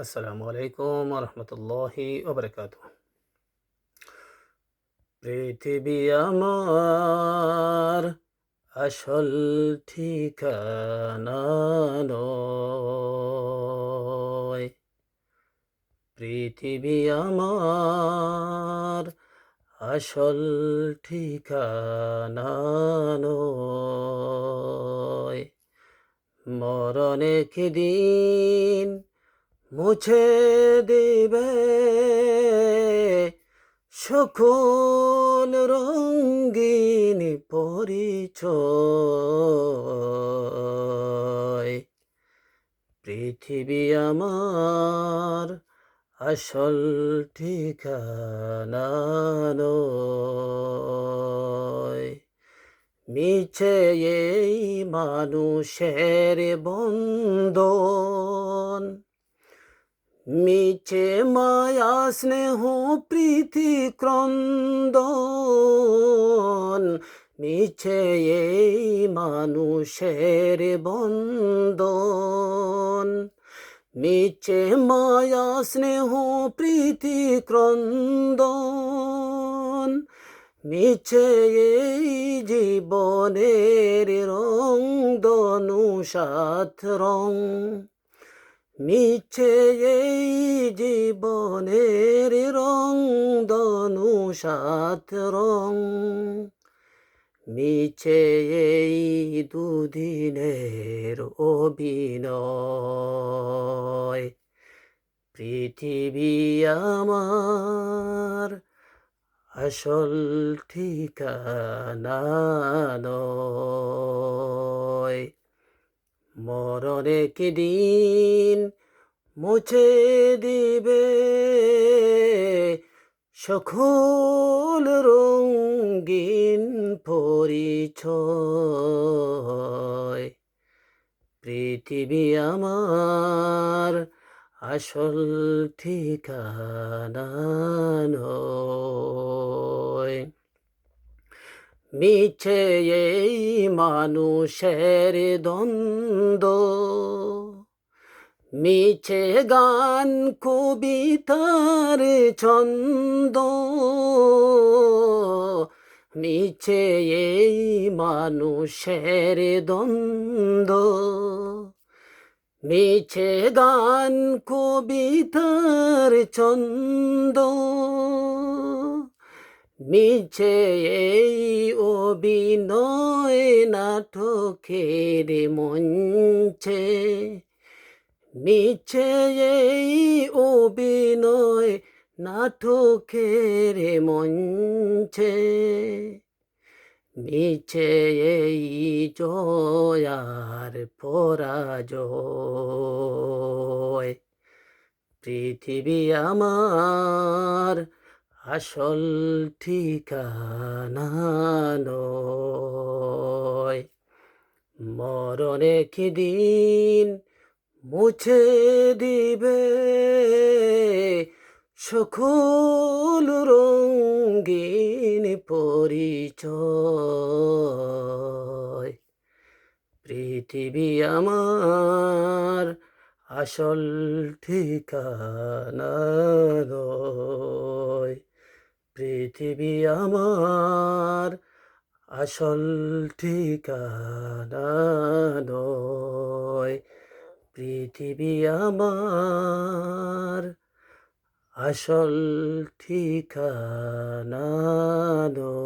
আসসালামু আলাইকুম রহমতুল্লাহি ওবরাকাতু। পৃথিবী আমার আসল ঠিকানা নয়। পৃথিবী আমার আসল ঠিকানা নয়। মরণে দিন মুছে দিবে সকল রঙ্গিন পরিচয়। পৃথিবী আমার আসল ঠিকানা নয়। মিছে এই মানুষের বন্ধন, মিছে মায়া স্নেহ প্রীতি ক্রন্দন, মিছে এই মানুষের বন্ধন, মিছে মায়া স্নেহ প্রীতি ক্রন্দন, মিছে এই জীবনের রং দনু সাত রং, মিছে এই জীবনের রং দনু সাত রং, মিছে এই দুদিনের অভিনয়। পৃথিবী আমার আসল ঠিকানা নয়। মরণে দিন মুছে দিবে সকল রঙ্গিন পরিচয়। পৃথিবী আমার আসল ঠিকানা নয়। মিছে এই মানুষের দ্বন্দ্ব, মিছে গান কবিতার ছন্দ, মিছে এই মানুষের দ্বন্দ্ব, মিছে গান কবিতার ছন্দ, মিছে এই অভিনয় নাটকের মঞ্চে, মিছে এই অভিনয় নাটকের মঞ্চে, মিছে এই জয়ার পরাজয়। পৃথিবী আমার আসল ঠিকানা নয়। মরণে দিন মুছে দিবে সকল রঙ্গিন পরিচয়। পৃথিবী আমার আসল ঠিকানা নয়। পৃথিবী আমার আসল ঠিকানা নয়। পৃথিবী আমার আসল ঠিকানা নয়।